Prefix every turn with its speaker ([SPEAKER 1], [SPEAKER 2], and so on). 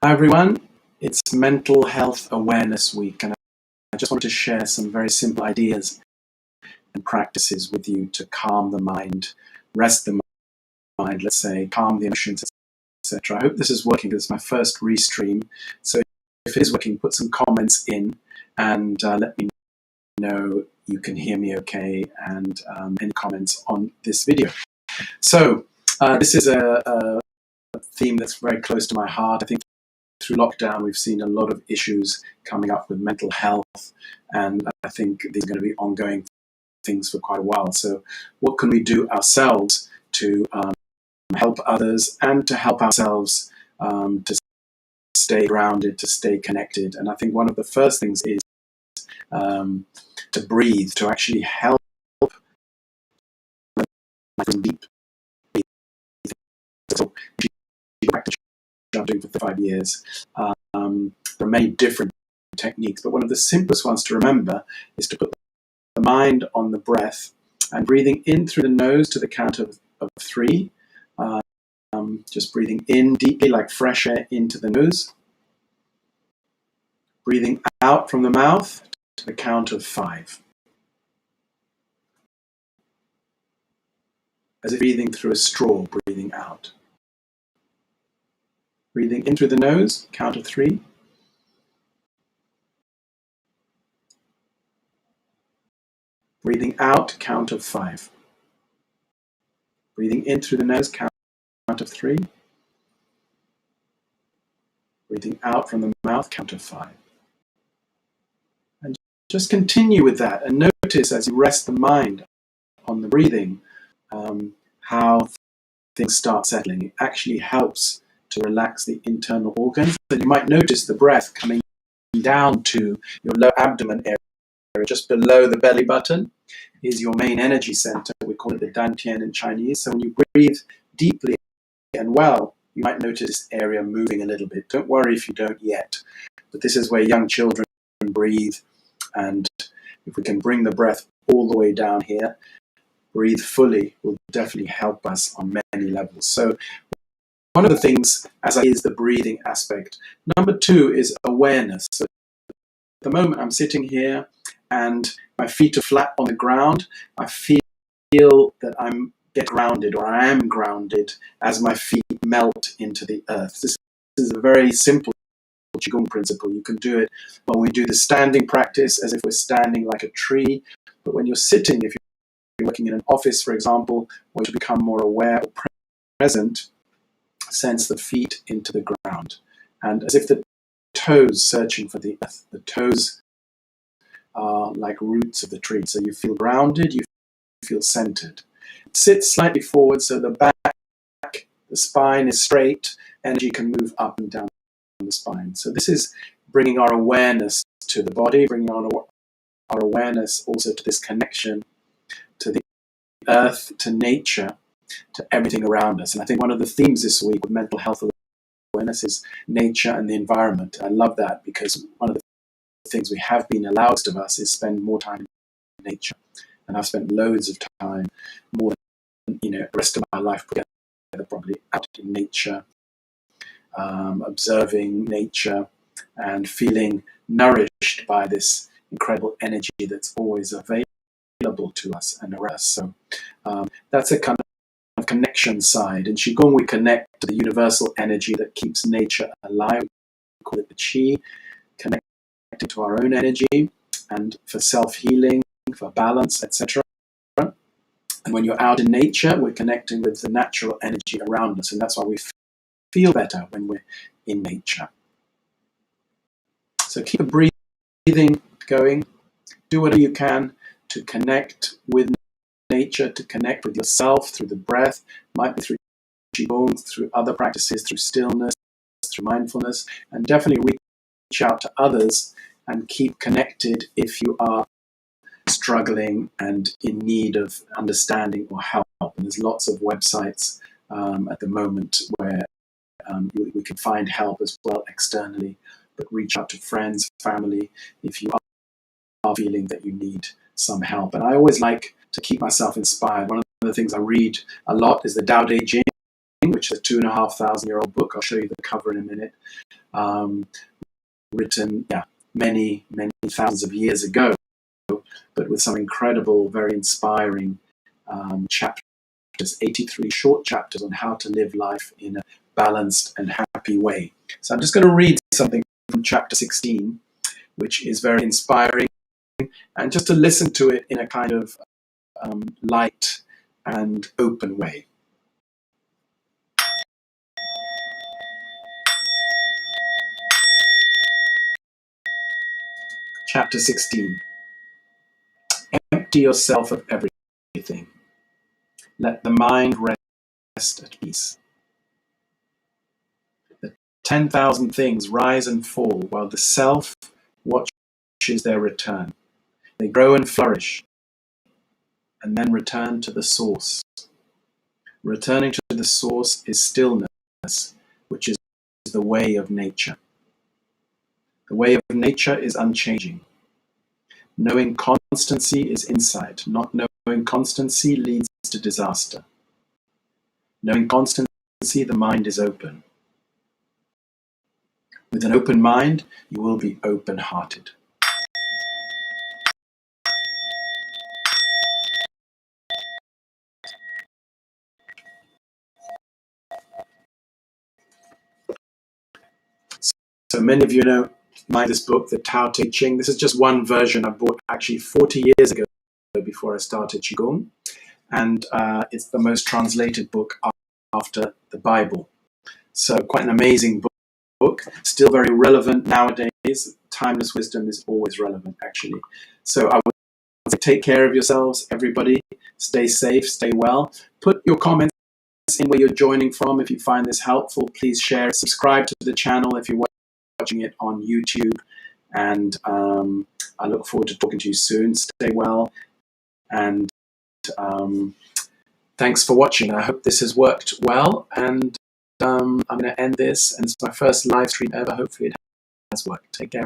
[SPEAKER 1] Hi everyone, it's Mental Health Awareness Week, and I just wanted to share some very simple ideas and practices with you to calm the mind, rest the mind, let's say, calm the emotions, etc. I hope this is working. This is my first restream, so if it is working, put some comments in and let me know you can hear me okay, and any comments on this video. So this is a theme that's very close to my heart. I think through lockdown, we've seen a lot of issues coming up with mental health, and I think these are going to be ongoing things for quite a while. So what can we do ourselves to help others and to help ourselves to stay grounded, to stay connected? And I think one of the first things is to breathe, to actually help deep breathing. So practice I've been doing for 5 years. There are many different techniques, but one of the simplest ones to remember is to put the mind on the breath and breathing in through the nose to the count of 3. Just breathing in deeply like fresh air into the nose. Breathing out from the mouth to the count of 5. As if breathing through a straw, breathing out. Breathing in through the nose, count of 3. Breathing out, count of 5. Breathing in through the nose, count of 3. Breathing out from the mouth, count of 5. And just continue with that and notice as you rest the mind on the breathing how things start settling. It actually helps to relax the internal organs. And you might notice the breath coming down to your lower abdomen area, just below the belly button is your main energy center. We call it the dantian in Chinese. So when you breathe deeply and well, you might notice this area moving a little bit. Don't worry if you don't yet, but this is where young children breathe. And if we can bring the breath all the way down here, breathe fully, will definitely help us on many levels. So one of the things is the breathing aspect. Number 2 is awareness. So at the moment I'm sitting here and my feet are flat on the ground. I feel that I'm get grounded, or I am grounded as my feet melt into the earth. This is a very simple Qigong principle. You can do it when we do the standing practice as if we're standing like a tree. But when you're sitting, if you're working in an office, for example, where you become more aware or present, sense the feet into the ground. And as if the toes searching for the earth, the toes are like roots of the tree. So you feel grounded, you feel centered. Sit slightly forward so the back, the spine is straight, energy can move up and down the spine. So this is bringing our awareness to the body, bringing our awareness also to this connection to the earth, to nature, to everything around us. And I think one of the themes this week with mental health awareness is nature and the environment. I love that because one of the things we have been allowed of us is spend more time in nature. And I've spent loads of time, more than the rest of my life together, probably out in nature, observing nature and feeling nourished by this incredible energy that's always available to us and around us. So that's a kind of connection side. In Qigong, we connect to the universal energy that keeps nature alive. We call it the Qi, connected to our own energy and for self-healing, for balance, etc. And when you're out in nature, we're connecting with the natural energy around us, and that's why we feel better when we're in nature. So keep the breathing going. Do whatever you can to connect with nature, to connect with yourself through the breath. Might be through Qigong, through other practices, through stillness, through mindfulness, and definitely reach out to others and keep connected if you are struggling and in need of understanding or help. And there's lots of websites at the moment where we can find help as well externally, but reach out to friends, family, if you are feeling that you need some help. And I always like to keep myself inspired. One of the things I read a lot is the Tao Te Ching, which is a 2,500-year-old book. I'll show you the cover in a minute. um, written many thousands of years ago, but with some incredible, very inspiring chapters, 83 short chapters on how to live life in a balanced and happy way. So I'm just going to read something from chapter 16, which is very inspiring, and just to listen to it in a kind of light and open way. Chapter 16. Empty yourself of everything. Let the mind rest at peace. The 10,000 things rise and fall while the self watches their return. They grow and flourish and then return to the source. Returning to the source is stillness, which is the way of nature. The way of nature is unchanging. Knowing constancy is insight. Not knowing constancy leads to disaster. Knowing constancy, the mind is open. With an open mind, you will be open-hearted. So many of you know this book, the Tao Te Ching. This is just one version I bought actually 40 years ago before I started Qigong. And it's the most translated book after the Bible. So quite an amazing book, still very relevant nowadays. Timeless wisdom is always relevant, actually. So I would say take care of yourselves, everybody. Stay safe, stay well. Put your comments in where you're joining from. If you find this helpful, please share. Subscribe to the channel if you're watching it on YouTube. And I look forward to talking to you soon. Stay well. And thanks for watching. I hope this has worked well. And I'm going to end this. And it's my first live stream ever. Hopefully it has worked. Take care.